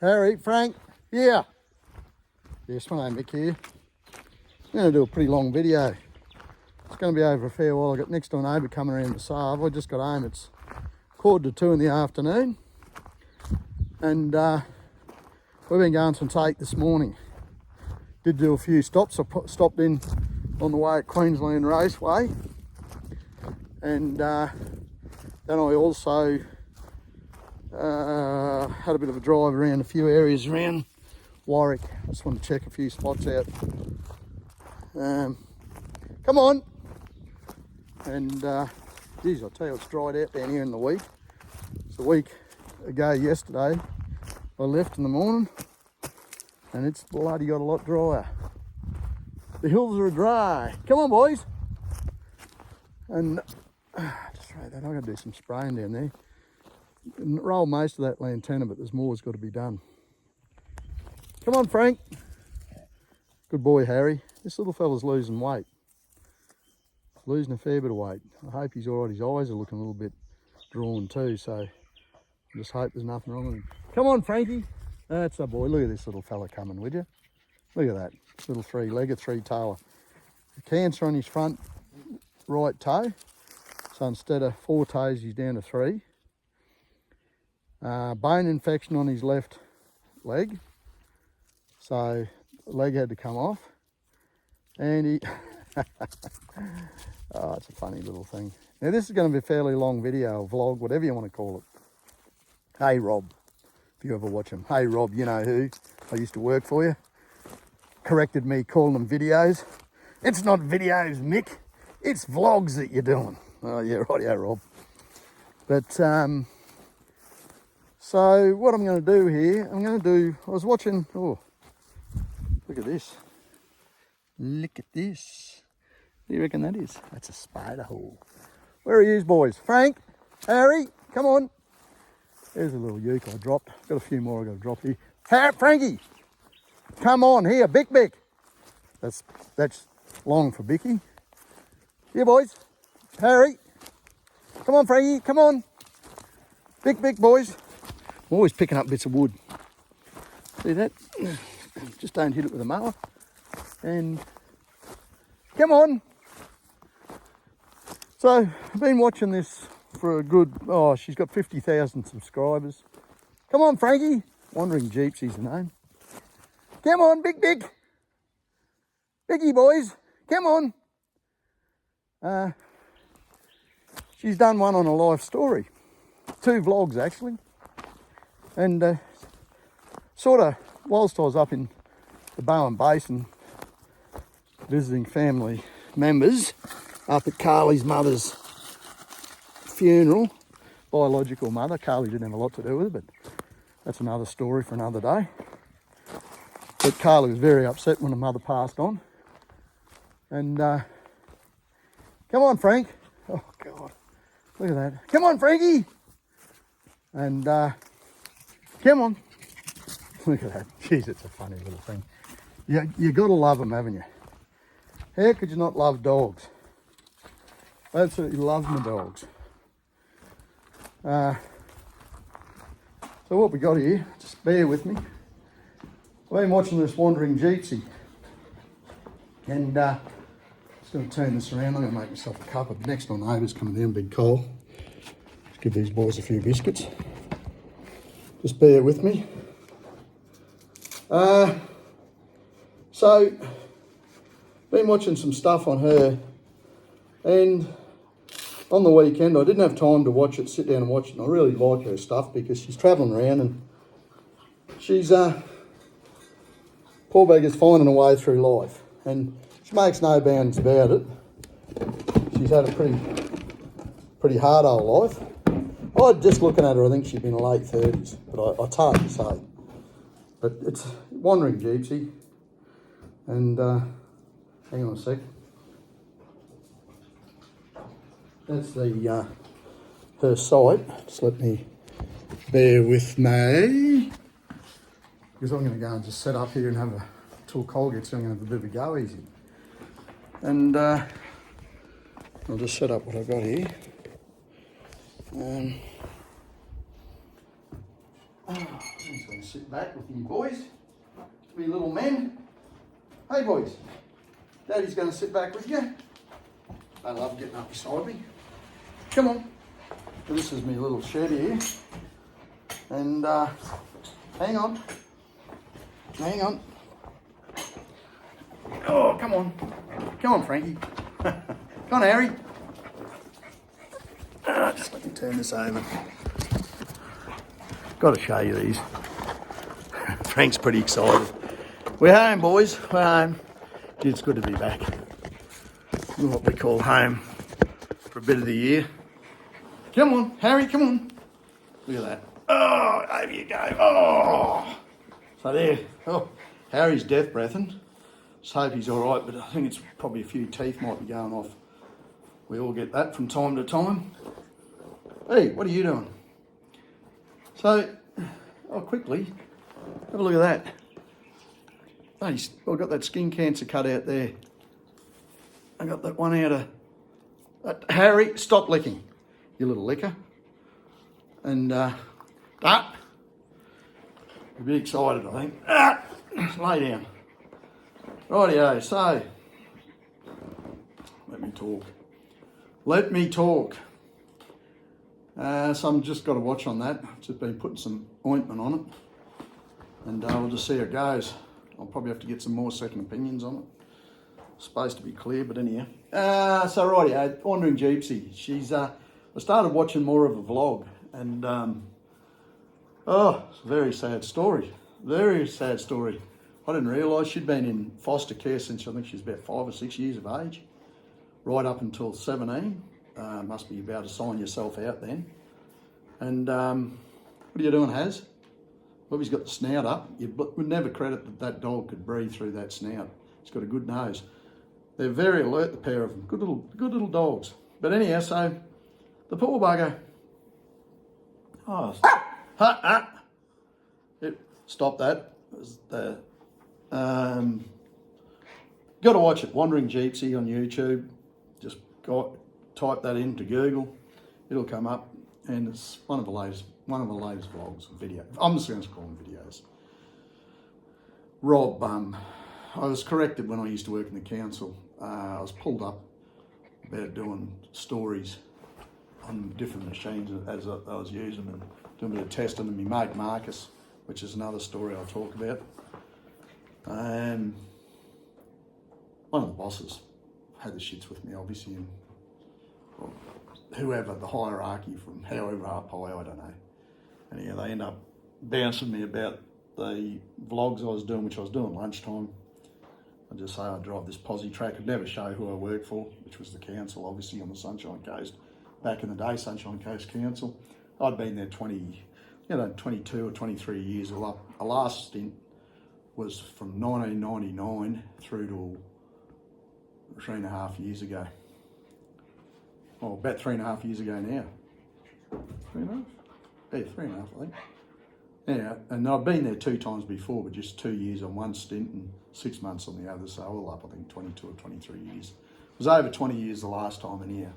Harry, Frank, yeah. Yes, my name Mick here. I'm going to do a pretty long video. It's going to be over a fair while. I've got next door neighbour coming around the Save. I just got home. It's 1:45 in the afternoon. And we've been going some take this morning. Did do a few stops. I stopped in on the way at Queensland Raceway. And then I also had a bit of a drive around a few areas around Warwick. I just want to check a few spots out. Come on. And geez, I'll tell you, it's dried out down here in the week. It's a week ago yesterday. I left in the morning and it's bloody got a lot drier. The hills are dry. Come on, boys. And just throw that. I've got to do some spraying down there. Roll most of that lantana, but there's more's got to be done. Come on, Frank. Good boy, Harry. This little fella's losing weight. Losing a fair bit of weight. I hope he's all right. His eyes are looking a little bit drawn too, so I just hope there's nothing wrong with him. Come on, Frankie. That's a boy. Look at this little fella coming, would you? Look at that. Little three-legger, three-tailer. Cancer on his front right toe. So instead of 4 toes, he's down to 3. Bone infection on his left leg. So the leg had to come off. And he... oh, it's a funny little thing. Now this is going to be a fairly long video, vlog, whatever you want to call it. Hey Rob, if you ever watch him. Hey Rob, you know who. I used to work for you. Corrected me calling them videos. It's not videos, Mick. It's vlogs that you're doing. Oh yeah, right, yeah, Rob. But so what I'm going to do here, I was watching, oh, look at this. Look at this. What do you reckon that is? That's a spider hole. Where are you boys? Frank, Harry, come on. There's a little uke I dropped. Got a few more I got to drop here. Frankie, come on here, Bick. That's long for Bicky. Here, boys. Harry, come on, Frankie, come on. Bick, boys. I'm always picking up bits of wood. See that? Just don't hit it with a mower. And come on. So I've been watching this for a good, oh, she's got 50,000 subscribers. Come on, Frankie. Wandering Jeepsy's the name. Come on, Bicky boys. Come on. She's done one on a life story. 2 vlogs actually. And sort of, whilst I was up in the Bowen Basin visiting family members up at Carly's mother's funeral, biological mother. Carly didn't have a lot to do with it, but that's another story for another day. But Carly was very upset when her mother passed on. And come on, Frank. Oh God, look at that. Come on, Frankie. And come on. Look at that. Jeez, it's a funny little thing. You got to love them, haven't you? How could you not love dogs? I absolutely love my dogs. So what we got here, just bear with me. I've been watching this Wandering Jeepsy. And just going to turn this around. I'm going to make myself a cup. The next door neighbour's coming down, big coal. Just give these boys a few biscuits. Just bear with me. So, been watching some stuff on her, and on the weekend I didn't have time to watch it, sit down and watch it, and I really like her stuff because she's travelling around and she's, poor beggar's finding a way through life, and she makes no bounds about it. She's had a pretty hard old life. Just looking at her, I think she'd been in her late 30s, but it's hard to say. But it's Wandering Jeepsy, and hang on a sec. That's the her site. Just let me bear with me, because I'm going to go and just set up here and have a till Cole gets. I'm going to have a bit of a go easy, and I'll just set up what I've got here. I'm just going to sit back with you boys. We little men. Hey boys, Daddy's going to sit back with you. They love getting up beside me. Come on. So this is my little shed here. And hang on. Hang on. Oh, come on. Come on, Frankie. Come on, Harry. Just let me turn this over. Got to show you these. Frank's pretty excited. We're home, boys. We're home. It's good to be back. What we call home for a bit of the year. Come on, Harry, come on. Look at that. Oh, over you go. Oh. So there. Oh, Harry's death breathing. Just hope he's all right, but I think it's probably a few teeth might be going off. We all get that from time to time. Hey, what are you doing? So, quickly, have a look at that. Hey, I've got that skin cancer cut out there. I got that one out of... Harry, stop licking, you little licker. And, you'll be excited, I think. Lay down. Rightio, so, let me talk. Let me talk. So I'm just got to watch on that. Just been putting some ointment on it. And we'll just see how it goes. I'll probably have to get some more second opinions on it. It's supposed to be clear, but anyhow. So rightio, Wandering Gypsy. She's, I started watching more of a vlog. And, it's a very sad story. Very sad story. I didn't realise she'd been in foster care since I think she's about 5 or 6 years of age. Right up until 17. Must be about to sign yourself out then. And what are you doing, Haz? Well, he's got the snout up. You would never credit that that dog could breathe through that snout. He's got a good nose. They're very alert, the pair of them. Good little dogs. But anyhow, so the poor bugger. Stop that. Got to watch it. Wandering Gypsy on YouTube. Just type that into Google. It'll come up, and it's one of the latest vlogs, video. I'm just going to call them videos. Rob, I was corrected when I used to work in the council. I was pulled up about doing stories on different machines as I was using and doing a bit of testing. And my mate Marcus, which is another story I'll talk about. One of the bosses had the shits with me, obviously, and whoever, the hierarchy from however up high, I don't know. And yeah, they end up bouncing me about the vlogs I was doing, which I was doing lunchtime. I just say I drive this posse track. I'd never show who I work for, which was the council, obviously, on the Sunshine Coast. Back in the day, Sunshine Coast Council. I'd been there 22 or 23 years. Well, our last stint was from 1999 through to 3.5 years ago. Well, about 3.5 years ago now. 3.5? Yeah, 3.5, I think. Yeah, and I've been there 2 times before, but just 2 years on one stint and 6 months on the other, so all up, I think, 22 or 23 years. It was over 20 years the last time in here.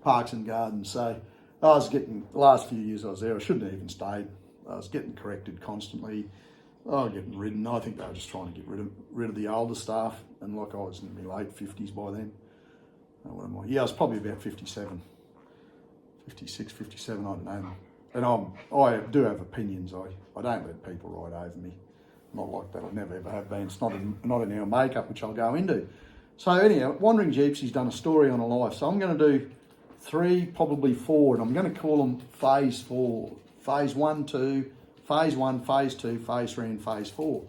Parks and Gardens, so I was getting, the last few years I was there, I shouldn't have even stayed. I was getting corrected constantly. I was getting ridden. I think they were just trying to get rid of the older staff, and like I was in my late 50s by then. What am I? Yeah, I was probably about 57, 56, 57, I don't know. And I do have opinions. I don't let people ride over me. Not like that. I never ever have been. It's not in our makeup, which I'll go into. So anyhow, Wandering Gypsy's done a story on her life. So I'm going to do 3, probably 4, and I'm going to call them phase 4. Phase 1, 2, phase 1, phase 2, phase 3, and phase 4.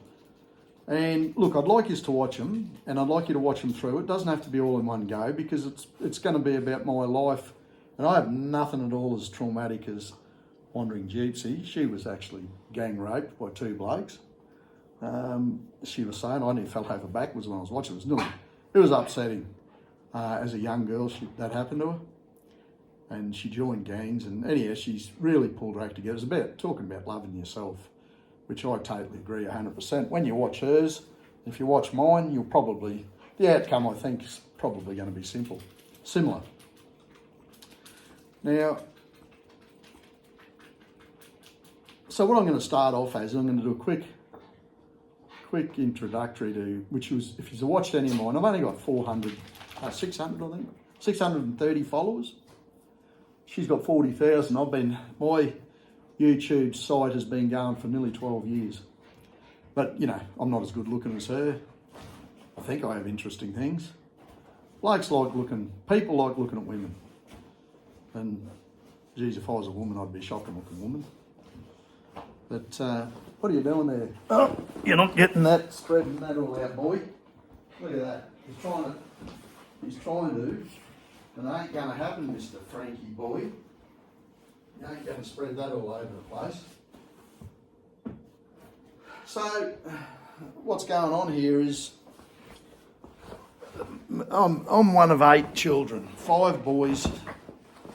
And look, I'd like you to watch them, and I'd like you to watch them through. It doesn't have to be all in one go, because it's going to be about my life. And I have nothing at all as traumatic as Wandering Gypsy. She was actually gang raped by 2 blokes. She was saying, I nearly fell over backwards when I was watching this. It was upsetting. As a young girl, that happened to her. And she joined gangs, and anyhow, she's really pulled her act together. It's about talking about loving yourself, which I totally agree 100%. When you watch hers, if you watch mine, you'll probably, the outcome I think is probably going to be similar. Now, So what I'm going to start off as, I'm going to do a quick introductory to, which was, if you've watched any of mine, I've only got 600 I think, 630 followers. She's got 40,000. My YouTube site has been going for nearly 12 years. But, you know, I'm not as good looking as her. I think I have interesting things. People like looking at women. And, geez, if I was a woman, I'd be a shocking looking woman. But, what are you doing there? Oh, you're not getting that, spreading that all out, boy. Look at that. He's trying to, and it ain't going to happen, Mr. Frankie boy. You ain't going to spread that all over the place. So, what's going on here is, I'm one of 8 children, 5 boys,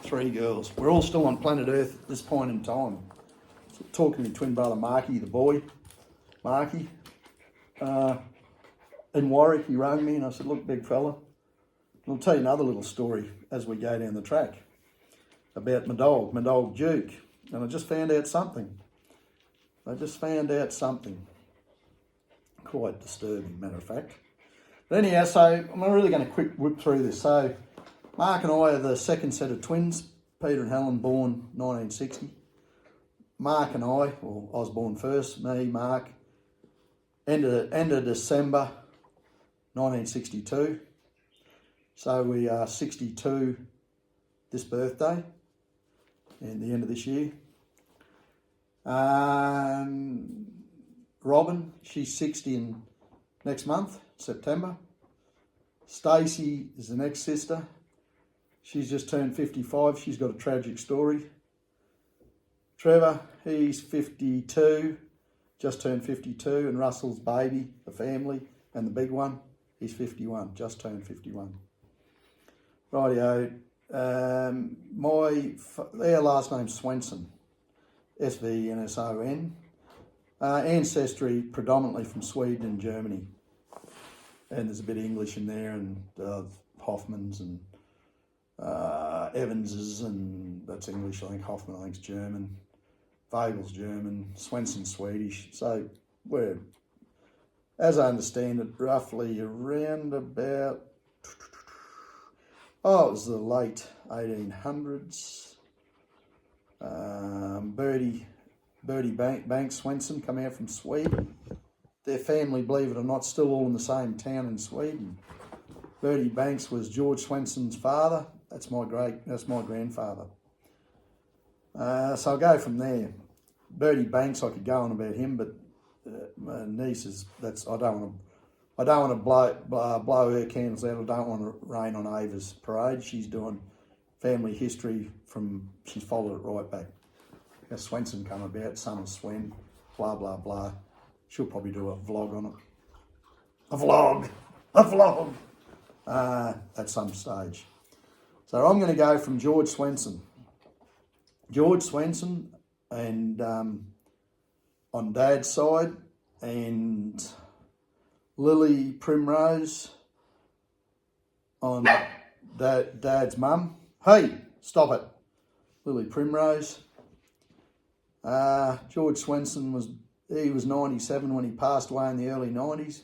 3 girls. We're all still on planet Earth at this point in time. So, talking to my twin brother Marky, the boy, Marky, in Warwick, he rang me and I said, look, big fella, I'll tell you another little story as we go down the track about my dog Duke. And I just found out something. Quite disturbing, matter of fact. But anyhow, so I'm really going to quick whip through this. So Mark and I are the second set of twins, Peter and Helen, born 1960. Mark and I was born first, me, Mark, end of December 1962. So we are 62 this birthday and the end of this year. Robin, she's 60 in next month, September. Stacey is the next sister. She's just turned 55. She's got a tragic story. Trevor, he's 52, just turned 52. And Russell's baby, the family, and the big one, he's 51, just turned 51. Rightio. Their last name's Swenson, Svenson. Ancestry predominantly from Sweden and Germany. And there's a bit of English in there, and Hoffmans and Evanses, and that's English. I think Hoffman, I think's German. Wegel's German. Swenson Swedish. So we're, as I understand it, roughly around about, it was the late 1800s. Bertie Banks Swenson come out from Sweden. Their family, believe it or not, still all in the same town in Sweden. Bertie Banks was George Swenson's father. That's my grandfather. So I'll go from there. Bertie Banks, I could go on about him, but my niece is, I don't want to blow her candles out. I don't want to rain on Ava's parade. She's doing family history she's followed it right back. How Swenson come about, son of Swen, blah, blah, blah. She'll probably do a vlog on it. A vlog! At some stage. So I'm going to go from George Swenson. George Swenson, and on Dad's side, and Lily Primrose on Dad's mum. Hey, stop it. Lily Primrose. George Swenson was 97 when he passed away in the early 90s.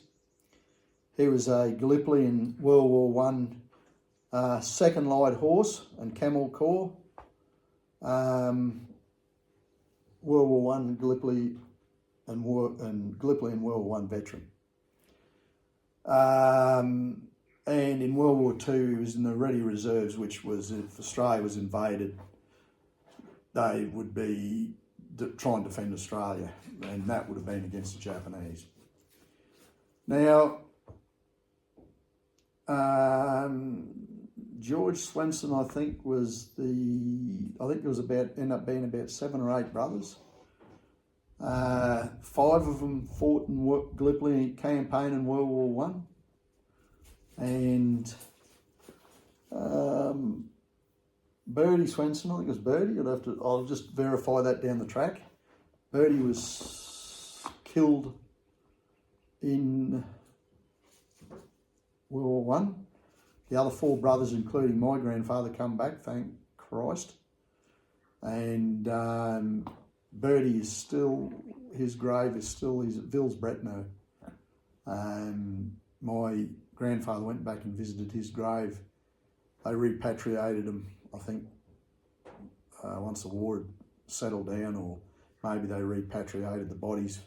He was a Gallipoli in World War One, second light horse and camel corps. World War One Gallipoli and Gallipoli and World War One veteran. And in World War Two, he was in the Ready Reserves, which was, if Australia was invaded, they would be trying to defend Australia, and that would have been against the Japanese. Now, George Swenson, I think it was ended up being about 7 or 8 brothers. 5 of them fought in Gallipoli campaign in World War One, and Bertie Swenson, I think it was Bertie. I'll just verify that down the track. Bertie was killed in World War One. The other 4 brothers, including my grandfather, come back, thank Christ. And Bertie is still, his grave is still, he's at Vils-Bretonneux. My grandfather went back and visited his grave. They repatriated him, I think, once the war had settled down, or maybe they repatriated the bodies,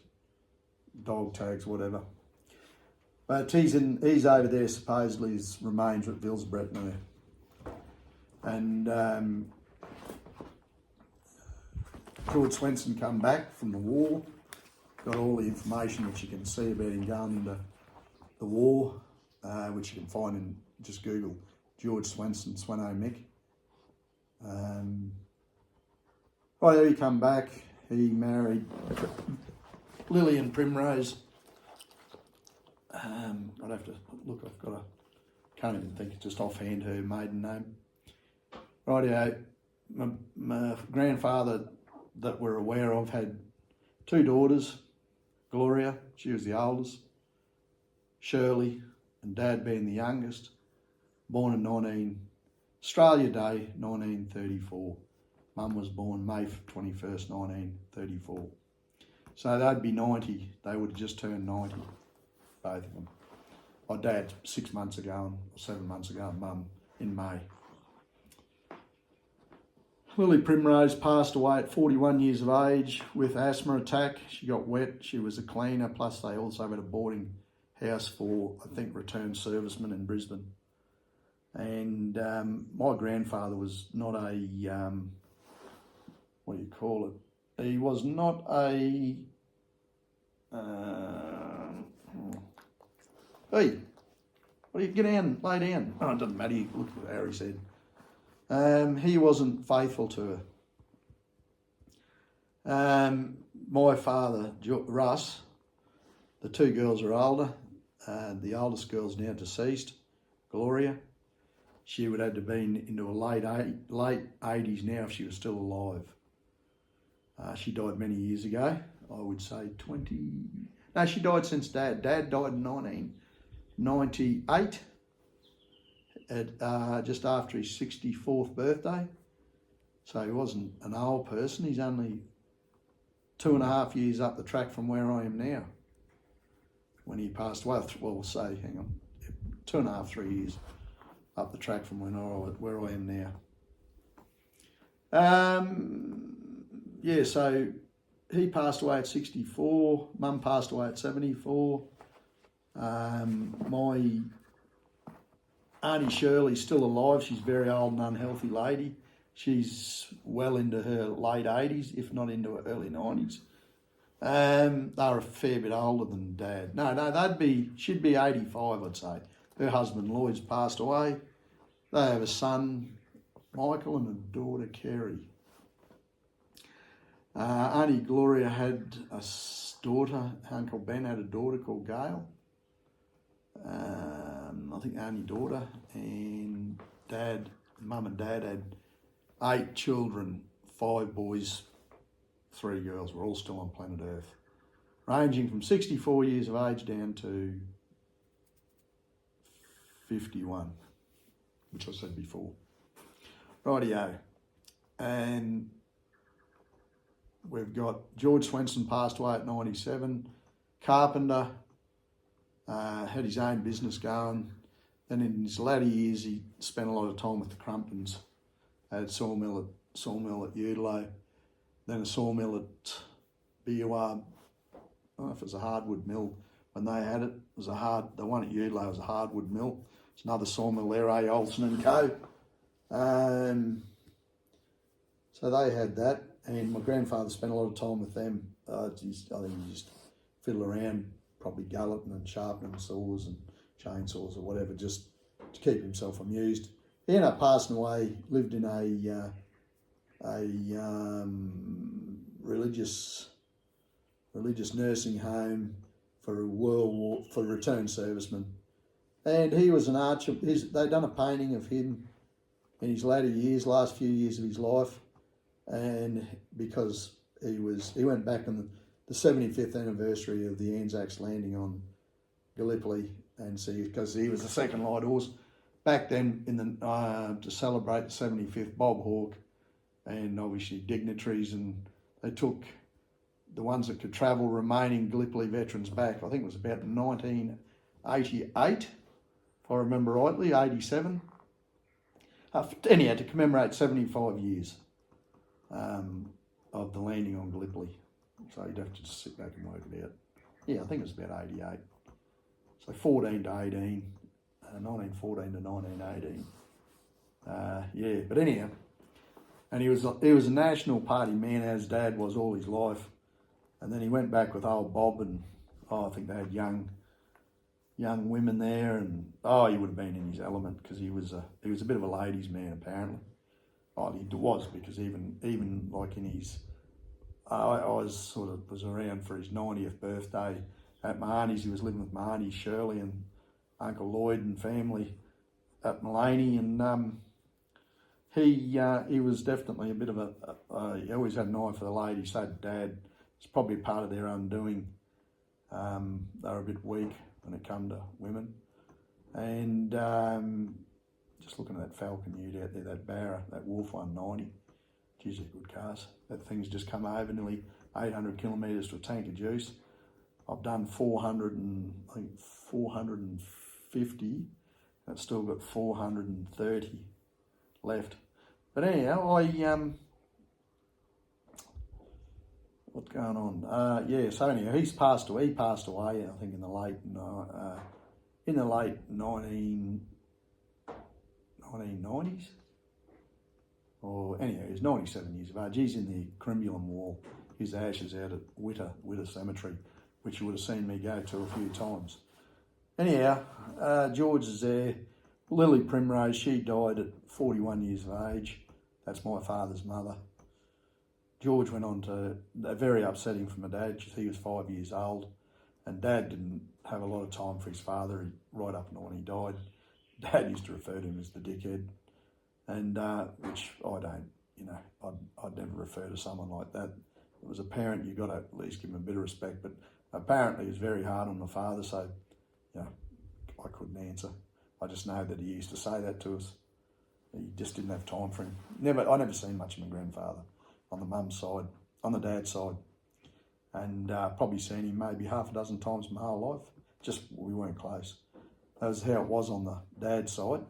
dog tags, whatever. But he's over there, supposedly his remains are at Vils-Bretonneux. And George Swenson come back from the war, got all the information which you can see about him going into the war, which you can find in, just Google George Swenson, Sweno Mick. He come back, he married Lillian Primrose. I'd have to look, can't even think just offhand her maiden name. Rightio, my grandfather that we're aware of had 2 daughters, Gloria, she was the oldest, Shirley, and Dad being the youngest, born in Australia Day, 1934. Mum was born May 21st, 1934. So they'd be 90, they would have just turned 90, both of them. My dad 6 months ago, or 7 months ago, and Mum in May. Lily Primrose passed away at 41 years of age with asthma attack. She got wet, she was a cleaner, plus they also had a boarding house for, I think, returned servicemen in Brisbane. And my grandfather was not a, what do you call it? He was not a, hey, what do you, get down, lay down. Oh, it doesn't matter, you look at what Harry said. He wasn't faithful to her. My father, Russ, the 2 girls are older. The oldest girl's now deceased, Gloria. She would have to been into her late 80s now if she was still alive. She died many years ago, I would say 20... No, she died since Dad. Dad died in 1998. Just after his 64th birthday. So he wasn't an old person. He's only 2.5 years up the track from where I am now. When he passed away, well, say, hang on, 2.5, 3 years up the track from where I am now. Yeah, so he passed away at 64. Mum passed away at 74. My Auntie Shirley's still alive. She's a very old and unhealthy lady. She's well into her late 80s, if not into her early 90s. They're a fair bit older than Dad. No, she'd be 85, I'd say. Her husband Lloyd's passed away. They have a son, Michael, and a daughter, Kerry. Auntie Gloria had a daughter, Uncle Ben had a daughter called Gail. I think only daughter, and Mum and Dad had 8 children, 5 boys, 3 girls. We're all still on planet Earth, ranging from 64 years of age down to 51, which I said before. Rightio, and we've got George Swenson passed away at 97, carpenter, had his own business going. Then in his latter years, he spent a lot of time with the Crumptons. Had a sawmill at Udalo, then a sawmill at Biawar. I don't know if it was a hardwood mill. When they had it, the one at Udalo was a hardwood mill. It's another sawmill there, A. Olsen and Co. So they had that, and my grandfather spent a lot of time with them. I think he just fiddle around, probably galloping and sharpening saws and chainsaws or whatever, just to keep himself amused. He ended up passing away, lived in a religious nursing home for returned servicemen. And he was an archer. They'd done a painting of him in his latter years, last few years of his life, and because he went back on the 75th anniversary of the Anzacs landing on Gallipoli, and because he was the second light horse back then to celebrate the 75th Bob Hawke, and obviously dignitaries, and they took the ones that could travel remaining Gallipoli veterans back. I think it was about 1988, if I remember rightly, 87. Anyhow, to commemorate 75 years of the landing on Gallipoli. So you'd have to just sit back and work it out. Yeah, I think it was about 88. So 14 to 18, 1914 to 1918. Yeah, but anyhow, and he was a National Party man, as Dad was all his life. And then he went back with old Bob, and I think they had young women there, and he would have been in his element, because he was a bit of a ladies' man apparently. Oh, he was, because even like in his, I was around for his 90th birthday at my auntie's. He was living with my auntie Shirley and Uncle Lloyd and family at Maloney, and he was definitely a bit of he always had an eye for the ladies. So Dad, it's probably part of their undoing. They were a bit weak when it come to women. And just looking at that Falcon Ute out there, that Barra, that Wolf 190, geez, a good cars. That thing's just come over nearly 800 kilometres to a tank of juice. I've done 450, and it's still got 430 left. But anyhow, what's going on? So anyhow, he passed away. I think in the late 1990s. Or anyhow, he's 97 years of age. He's in the Crimulum Wall. His ashes out at Witter Cemetery, which you would have seen me go to a few times. Anyhow, George is there. Lily Primrose, she died at 41 years of age. That's my father's mother. George went on to, very upsetting for my dad, he was 5 years old, and Dad didn't have a lot of time for his father right up until when he died. Dad used to refer to him as the dickhead, and which I don't, I'd never refer to someone like that. As a parent, you've got to at least give him a bit of respect, but apparently he was very hard on my father, so, I couldn't answer. I just know that he used to say that to us. He just didn't have time for him. I never seen much of my grandfather on the mum's side, on the dad's side, and probably seen him maybe half a dozen times my whole life. Just, we weren't close. That was how it was on the dad's side.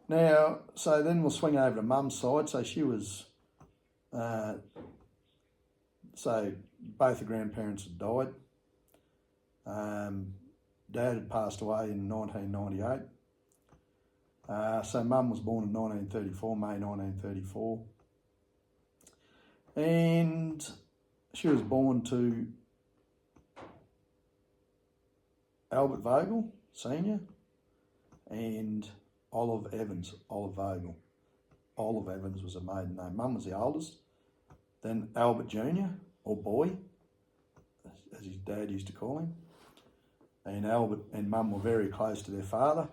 Now, so then we'll swing over to mum's side. So she was, so both the grandparents had died. Dad had passed away in 1998. So Mum was born in 1934, May 1934. And she was born to Albert Vogel, Senior, and Olive Evans, Olive Vogel. Olive Evans was her maiden name. Mum was the oldest. Then Albert Jr., or Boy, as his dad used to call him. And Albert and Mum were very close to their father.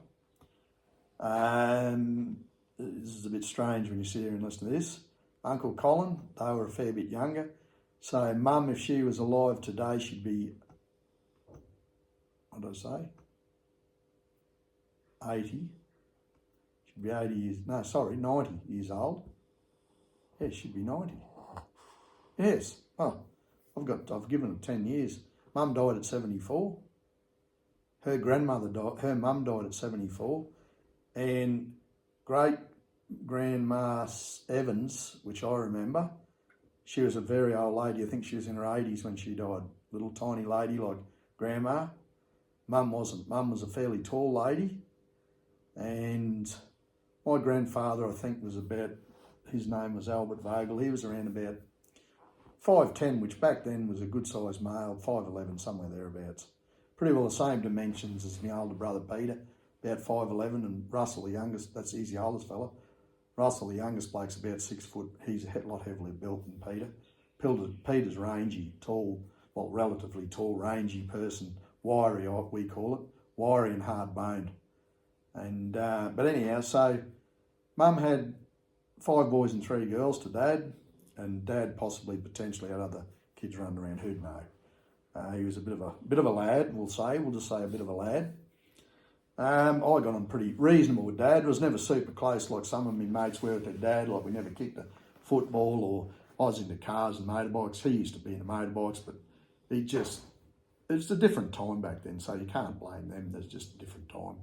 This is a bit strange when you sit here and listen to this. Uncle Colin, they were a fair bit younger. So Mum, if she was alive today, she'd be, what did I say? 80. She'd be 90 years old. Yes, she'd be 90. Yes. Oh, I've given her 10 years. Mum died at 74. Her mum died at 74. And great grandma Evans, which I remember, she was a very old lady. I think she was in her 80s when she died. Little tiny lady like grandma. Mum wasn't. Mum was a fairly tall lady. And my grandfather, I think, his name was Albert Vogel. He was around about 5'10", which back then was a good sized male, 5'11", somewhere thereabouts. Pretty well the same dimensions as my older brother Peter, about 5'11", and Russell, the youngest, he's the oldest fella. Russell, the youngest bloke's about 6 foot. He's a lot heavily built than Peter. Peter's rangy, tall, well, relatively tall, rangy person, wiry, we call it, wiry and hard boned. And but anyhow, so Mum had 5 boys and 3 girls to Dad, and Dad potentially had other kids running around. Who'd know? He was a bit of a lad. We'll just say a bit of a lad. I got on pretty reasonable with Dad. Was never super close like some of my mates were with their dad. Like we never kicked a football or I was into cars and motorbikes. He used to be into motorbikes, but it's a different time back then, so you can't blame them. There's just a different time.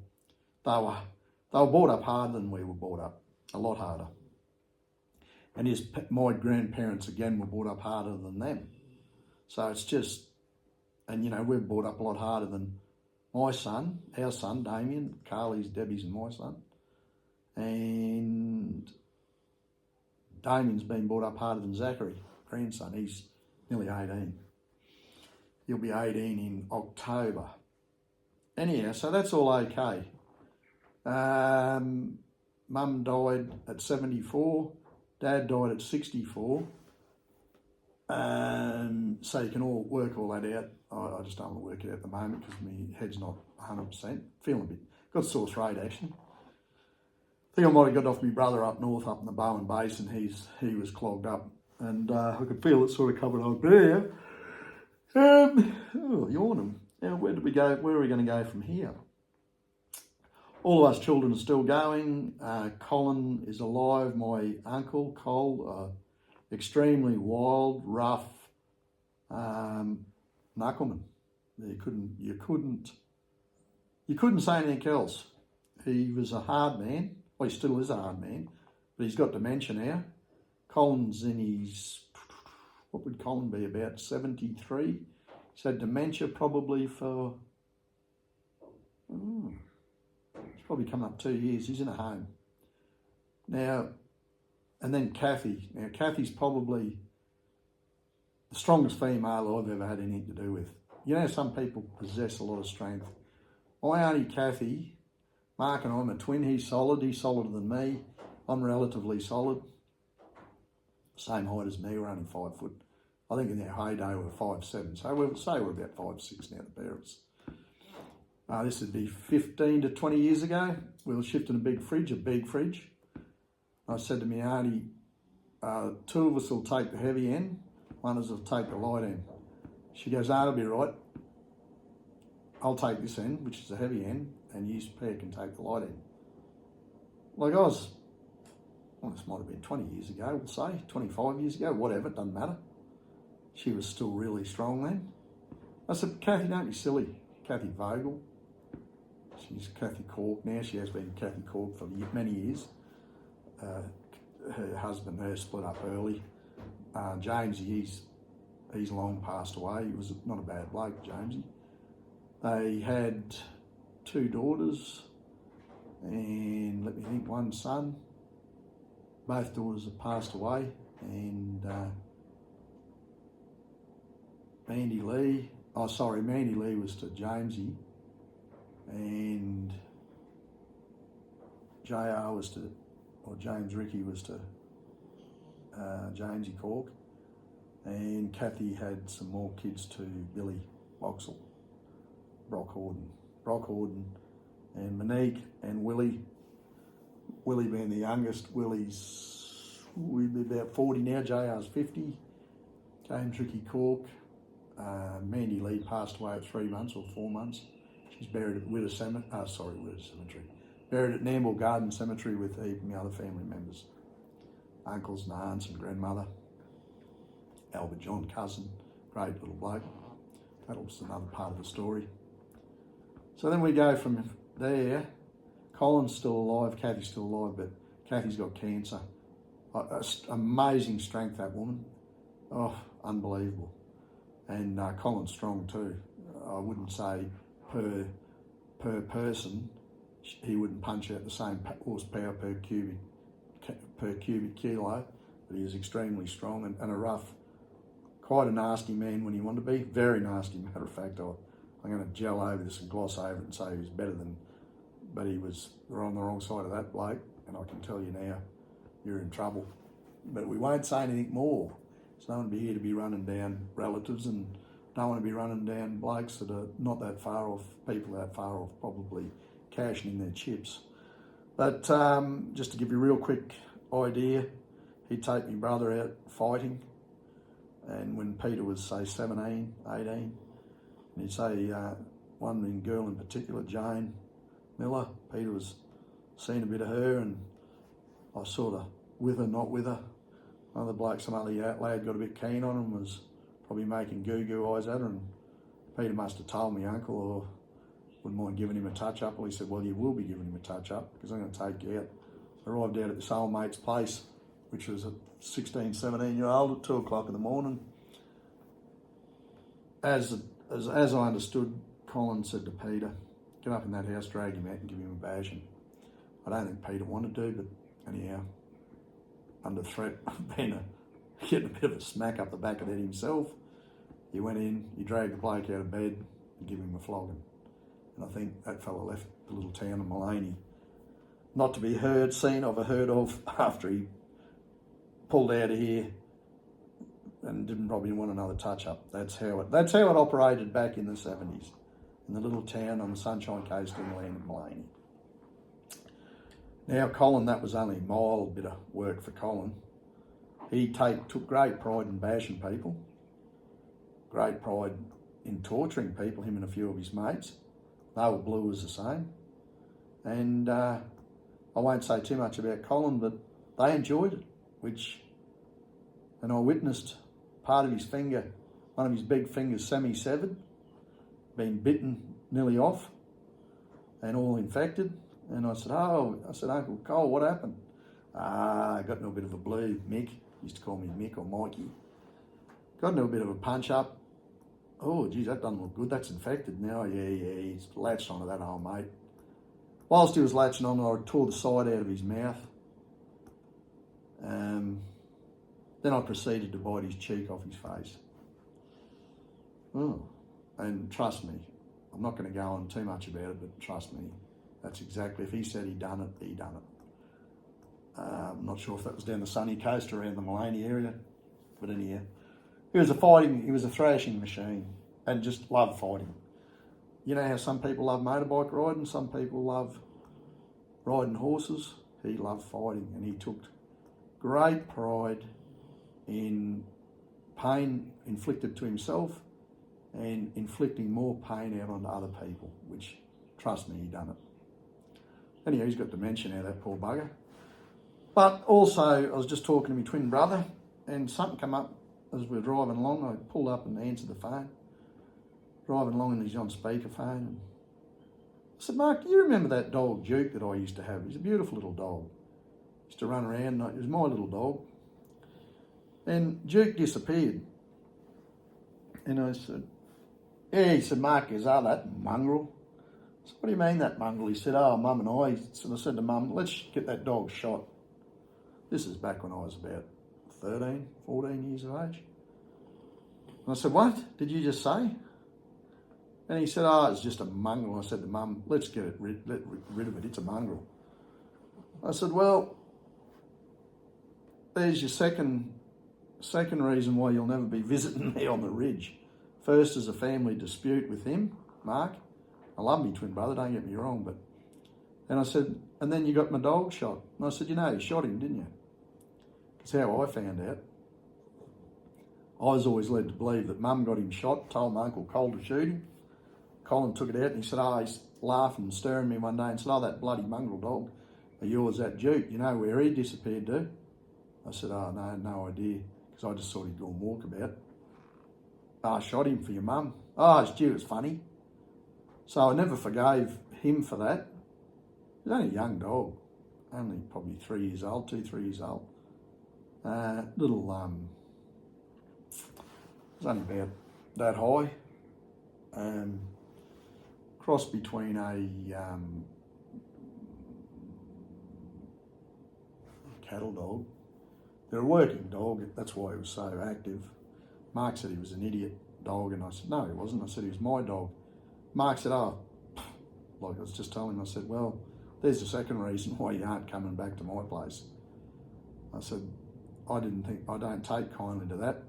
They were brought up harder than we were brought up, a lot harder. And my grandparents, again, were brought up harder than them. So it's just, and we're brought up a lot harder than our son, Damien, Carly's, Debbie's and my son. And Damien's been brought up harder than Zachary, grandson. He's nearly 18. He'll be 18 in October. Anyhow, so that's all okay. Mum died at 74. Dad died at 64. So you can all work all that out. I just don't want to work it out at the moment because my head's not 100%. Feeling a bit, got sore throat actually. I think I might have got off my brother up north, up in the Bowen Basin. He was clogged up, and I could feel it sort of coming on there. Yawning. Now, where do we go? Where are we going to go from here? All of us children are still going. Colin is alive. My uncle Cole, extremely wild, rough knuckleman. You couldn't say anything else. He was a hard man. Well, he still is a hard man, but he's got dementia now. Colin's in his, what would Colin be, about 73? He's had dementia probably for, it's probably coming up 2 years. He's in a home. Now, and then Kathy. Now, Kathy's probably the strongest female I've ever had anything to do with. Some people possess a lot of strength. My auntie Kathy, Mark and I'm a twin. He's solid. He's solider than me. I'm relatively solid. Same height as me. We're only 5 foot. I think in their heyday we were 5'7". So we'll say we're about 5'6" now, the parents. This would be 15 to 20 years ago. We were shifting a big fridge. I said to my auntie, 2 of us will take the heavy end, one of us will take the light end. She goes, that'll be right. I'll take this end, which is the heavy end, and you pair can take the light end. Like this might have been 20 years ago, we'll say, 25 years ago, whatever, it doesn't matter. She was still really strong then. I said, Kathy, don't be silly. Kathy Vogel. She's Kathy Cork now. She has been Kathy Cork for many years. Her husband, her split up early. Jamesy, he's long passed away. He was not a bad bloke, Jamesy. They had 2 daughters and, let me think, 1 son. Both daughters have passed away, and Mandy Lee was to Jamesy, and JR was to, or James Ricky was to Jamesy Cork, and Kathy had some more kids to Billy Boxall, Brock Horden, and Monique and Willie. Willie being the youngest. We'd be about 40 now. JR's 50. James Ricky Cork. Mandy Lee passed away at 3 months or 4 months. She's buried at Witter Cemetery. Buried at Nambour Garden Cemetery with my other family members. Uncles and aunts and grandmother. Albert John, cousin, great little bloke. That was another part of the story. So then we go from there. Colin's still alive, Kathy's still alive, but Kathy's got cancer. Amazing strength, that woman. Oh, unbelievable. And Colin's strong too. I wouldn't say per person, he wouldn't punch out the same horsepower per cubic kilo, but he is extremely strong and a rough, quite a nasty man when he wanted to be. Very nasty, matter of fact. I'm going to gel over this and gloss over it and say he was better than, but we're on the wrong side of that bloke, and I can tell you now, you're in trouble. But we won't say anything more. So I don't want to be here to be running down relatives, and don't want to be running down blokes that are not that far off, people that far off, probably cashing in their chips. But just to give you a real quick idea, he'd take my brother out fighting, and when Peter was, say, 17, 18, and he'd say one girl in particular, Jane Miller, Peter was seeing a bit of her, and I sort of with her, not with her. Another bloke, some other lad got a bit keen on him, was probably making goo-goo eyes at her, and Peter must have told me, uncle, or wouldn't mind giving him a touch-up. Well, he said, well, you will be giving him a touch-up because I'm going to take you out. Arrived out at this old mate's place, which was a 16, 17-year-old at 2 o'clock in the morning. As I understood, Colin said to Peter, get up in that house, drag him out and give him a bashing. I don't think Peter wanted to, but anyhow, under threat of getting a bit of a smack up the back of the head himself, he went in, he dragged the bloke out of bed and gave him a flogging. And I think that fella left the little town of Mullaney, not to be seen of or heard of after he pulled out of here and didn't probably want another touch-up. That's how it operated back in the 70s, in the little town on the Sunshine Coast in the land of Mullaney. Now, Colin, that was only a mild bit of work for Colin. He took great pride in bashing people, great pride in torturing people, him and a few of his mates. They were blue as the same. And I won't say too much about Colin, but they enjoyed it, and I witnessed part of his finger, one of his big fingers semi-severed, been bitten nearly off and all infected. And I said, Uncle Cole, what happened? I got into a bit of a bleed. Mick, he used to call me Mick or Mikey. Got into a bit of a punch up. Oh, geez, that doesn't look good. That's infected now. Yeah, he's latched onto that old mate. Whilst he was latching on, I tore the side out of his mouth. Then I proceeded to bite his cheek off his face. Oh, and trust me, I'm not going to go on too much about it, but trust me, that's exactly, if he said he done it, he done it. I'm not sure if that was down the sunny coast around the Mullaney area, but anyhow, he was a thrashing machine and just loved fighting. You know how some people love motorbike riding, some people love riding horses. He loved fighting, and he took great pride in pain inflicted to himself and inflicting more pain out onto other people, which, trust me, he done it. Anyhow, he's got dementia now, that poor bugger. But also, I was just talking to my twin brother, and something came up as we were driving along. I pulled up and answered the phone. Driving along, and he's on speakerphone. And I said, Mark, do you remember that dog Duke that I used to have? He's a beautiful little dog. Used to run around. It was my little dog. And Duke disappeared. And I said, yeah, he said, Mark, is that mongrel? I said, what do you mean, that mongrel? He said, oh, Mum and I said to Mum, let's get that dog shot. This is back when I was about 13, 14 years of age. And I said, what did you just say? And he said, oh, it's just a mongrel. I said to Mum, let's get rid of it. It's a mongrel. I said, well, there's your second reason why you'll never be visiting me on the ridge. First is a family dispute with him, Mark. I love me twin brother, don't get me wrong, but... And I said, and then you got my dog shot. And I said, you know, you shot him, didn't you? That's how I found out. I was always led to believe that Mum got him shot, told my Uncle Cole to shoot him. Colin took it out and he said, he's laughing and staring at me one day and said, that bloody mongrel dog of yours, that Duke, you know where he disappeared to? I said, no idea, because I just thought he'd gone walkabout. I shot him for your mum. It's due, it's funny. So I never forgave him for that. He was only a young dog, only probably 3 years old, 2-3 years old. It was only about that high. Cross between a cattle dog. They're a working dog, that's why he was so active. Mark said he was an idiot dog, and I said, no, he wasn't. I said, he was my dog. Mark said, like I was just telling him, I said, well, there's the second reason why you aren't coming back to my place. I said, I don't take kindly to that.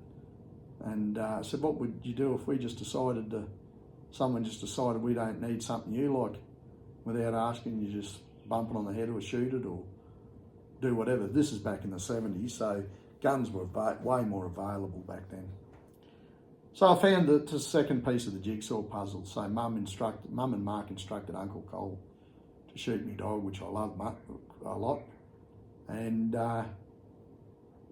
And I said, what would you do if someone just decided we don't need something you like, without asking, you just bump it on the head or shoot it or do whatever. This is back in the 70s, so guns were way more available back then. So I found the second piece of the jigsaw puzzle. So Mum and Mark instructed Uncle Cole to shoot me dog, which I love a lot. And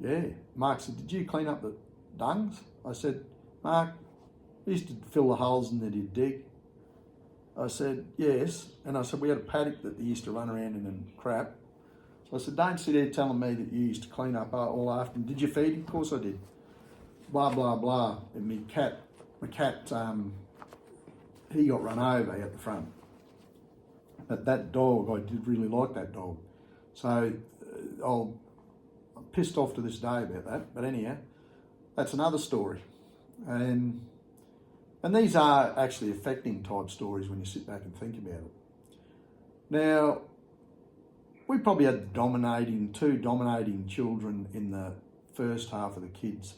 yeah. Mark said, did you clean up the dungs? I said, Mark, we used to fill the holes in that he'd dig. I said, yes. And I said, we had a paddock that they used to run around in and crap. So I said, don't sit there telling me that you used to clean up all after. Did you feed him? Of course I did. Blah, blah, blah. And my cat, he got run over out the front. But that dog, I did really like that dog. So I'm pissed off to this day about that. But anyhow, that's another story. And these are actually affecting type stories when you sit back and think about it. Now, we probably had two dominating children in the first half of the kids.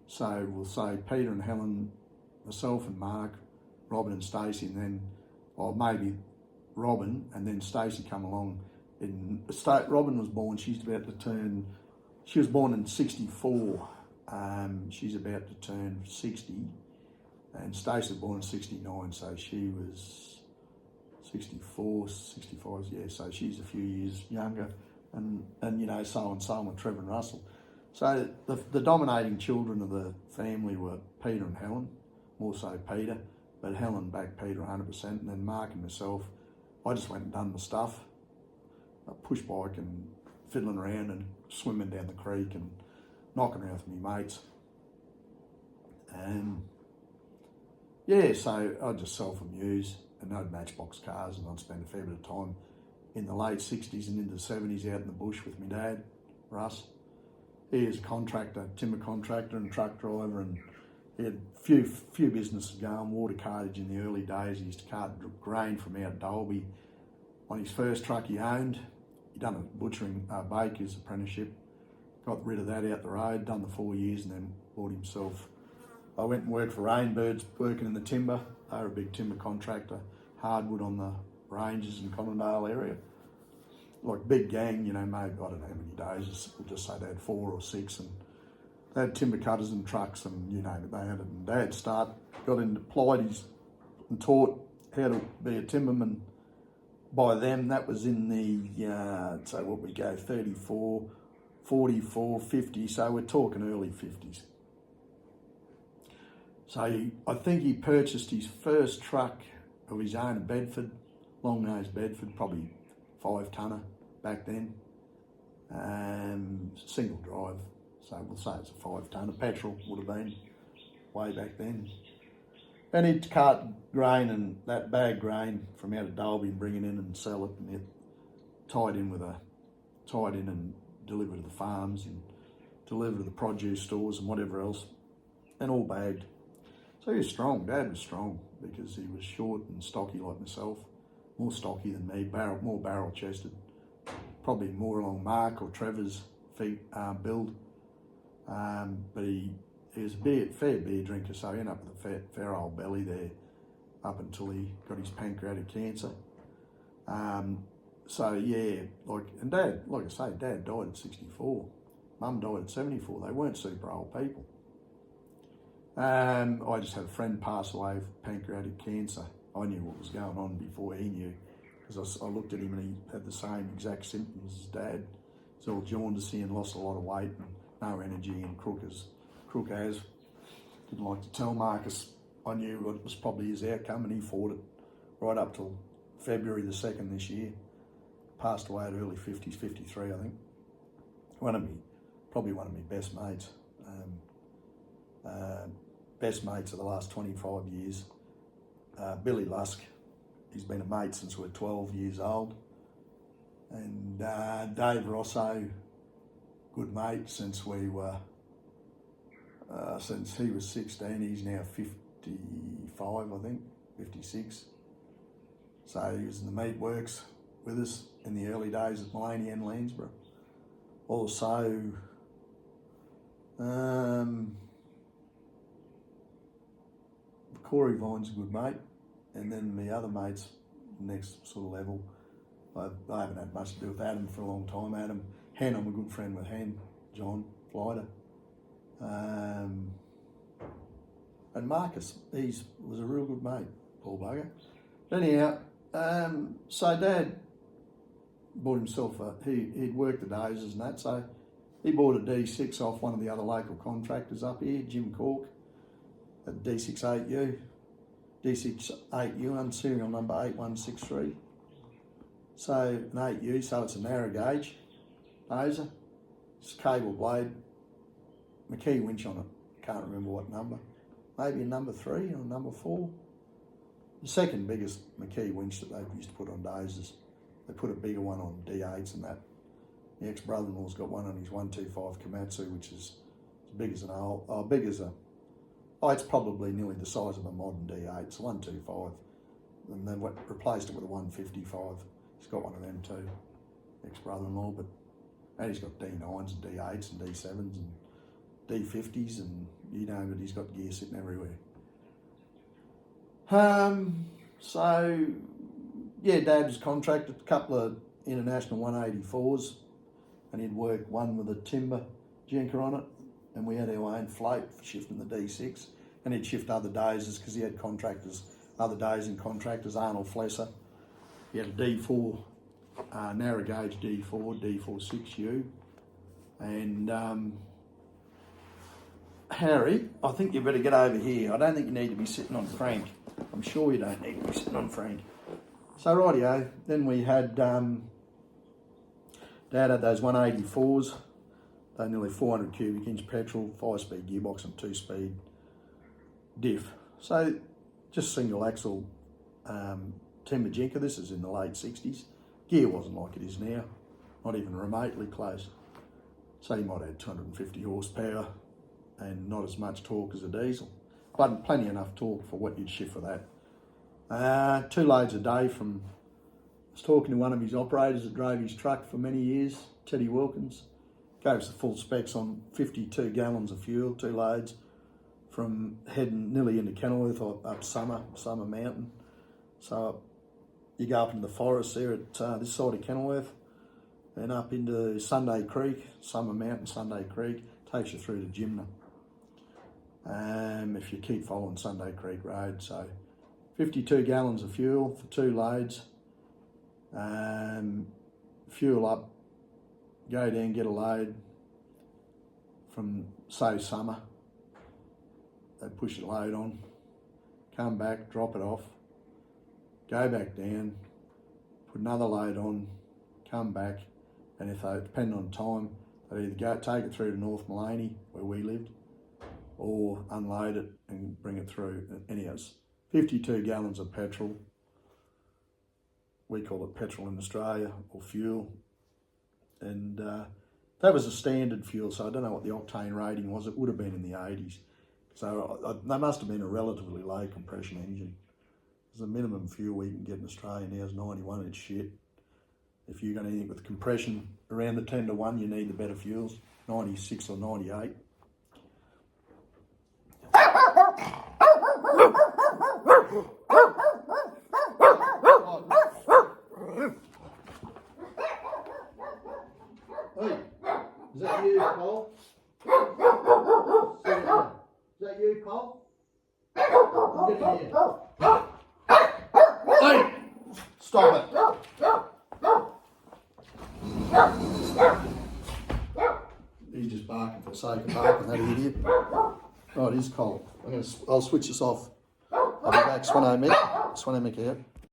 So we'll say Peter and Helen, myself and Mark, Robin and Stacey, and then, or maybe Robin, and then Stacey come along. Robin was born, she was born in 64. She's about to turn 60. And Stacey was born in 69, so she was 64, 65, yeah, so she's a few years younger, and you know, so and so with Trevor and Russell. So the dominating children of the family were Peter and Helen, more so Peter, but Helen backed Peter 100%, and then Mark and myself, I just went and done my stuff, push bike and fiddling around and swimming down the creek and knocking around with my mates. And yeah, so I'd just self-amuse, and I'd matchbox cars, and I'd spend a fair bit of time in the late 60s and into the 70s out in the bush with my dad, Russ. He was a contractor, timber contractor and truck driver, and he had few businesses going, water cartage in the early days. He used to cart grain from out of Dalby. On his first truck he owned, he'd done a butchering baker's apprenticeship, got rid of that out the road, done the 4 years, and then bought himself. I went and worked for Rainbirds, working in the timber. They were a big timber contractor, hardwood on the ranges in Conondale area. Like big gang, you know, maybe, I don't know how many days, we'll just say they had 4 or 6, and they had timber cutters and trucks, and you know, they had it. And Dad got into Pleiades and taught how to be a timberman by them. That was in the, so what we go, 34, 44, 50, so we're talking early 50s. So I think he purchased his first truck of his own in Bedford, long nose Bedford, probably 5-tonner back then, single drive. So we'll say it's a 5-tonner. Petrol would have been way back then. And he'd cart grain and that bag grain from out of Dalby and bring it in and sell it, and it tied in and deliver to the farms and deliver to the produce stores and whatever else, and all bagged. So he was strong. Dad was strong because he was short and stocky like myself, more stocky than me, more barrel chested, probably more along Mark or Trevor's feet build. But he was a fair beer drinker, so he ended up with a fair old belly there up until he got his pancreatic cancer. So yeah, and Dad, like I say, Dad died at 64. Mum died at 74. They weren't super old people. I just had a friend pass away of pancreatic cancer. I knew what was going on before he knew, because I looked at him and he had the same exact symptoms as Dad. He's all jaundicey and lost a lot of weight and no energy, and crook as. Didn't like to tell Marcus. I knew it was probably his outcome, and he fought it right up till February the 2nd this year. Passed away at early 50s, 53 I think. Probably one of my best mates. Best mates of the last 25 years. Billy Lusk, he's been a mate since we're 12 years old. And Dave Rosso, good mate since we were, since he was 16, he's now 55, I think, 56. So he was in the meat works with us in the early days at Maloney and Landsborough. Also, Corey Vine's a good mate, and then my other mates, next sort of level, I haven't had much to do with Adam for a long time. Hen, I'm a good friend with Hen, John Flider. And Marcus, was a real good mate, Paul Bugger. Anyhow, so Dad bought himself he'd worked the dozers and that, so He bought a D6 off one of the other local contractors up here, Jim Cork, at D68U. D68U, serial number 8163. So an 8U, so it's a narrow gauge dozer. It's cable blade, McKee winch on it. Can't remember what number. Maybe a number 3 or number 4. The second biggest McKee winch that they used to put on dozers. They put a bigger one on D8s and that. The ex-brother-in-law's got one on his 125 Komatsu, which is as big as it's probably nearly the size of a modern D8. It's a 125. And then replaced it with a 155. He's got one of them too, ex-brother-in-law, and he's got D9s and D8s and D7s and D50s and you name it, he's got gear sitting everywhere. So, yeah, Dad was contracted a couple of international 184s and he'd work one with a timber jinker on it and we had our own float for shifting the D6 and he'd shift other dozers because he had contractors, other dozing contractors, Arnold Flesser. He had a D4, narrow gauge D4, D46U and Harry, I think you better get over here. I don't think you need to be sitting on Frank. I'm sure you don't need to be sitting on Frank. So rightio, then we had, Dad had those 184s. They're nearly 400 cubic inch petrol, 5-speed gearbox and 2-speed diff. So just single axle timber jinker. This is in the late 60s. Gear wasn't like it is now, not even remotely close. So you might have 250 horsepower and not as much torque as a diesel, but plenty enough torque for what you'd shift for that. 2 loads a day from, I was talking to one of his operators that drove his truck for many years, Teddy Wilkins, gave us the full specs on 52 gallons of fuel, 2 loads, from heading nearly into Kenilworth or up Summer Mountain. So you go up into the forest there at this side of Kenilworth, and up into Sunday Creek, Summer Mountain, Sunday Creek, takes you through to Jimna. If you keep following Sunday Creek Road. So 52 gallons of fuel for 2 loads. Fuel up, go down, get a load from, say, Summer. They push the load on, come back, drop it off, go back down, put another load on, come back, and if they, depending on time, they'd either take it through to North Maloney, where we lived, or unload it and bring it through. Anyhow, 52 gallons of petrol. We call it petrol in Australia, or fuel. And that was a standard fuel, so I don't know what the octane rating was. It would have been in the 80s. So they must have been a relatively low compression engine. The minimum fuel we can get in Australia now is 91, it's shit. If you're going to anything with compression around the 10 to 1, you need the better fuels, 96 or 98. Hey, is that you, Cole? Is that you, Cole? Get in here. Hey! Stop it. He's just barking for the sake of barking, that idiot. Oh, it is cold. I'll switch this off. I'll be back. Swan make out.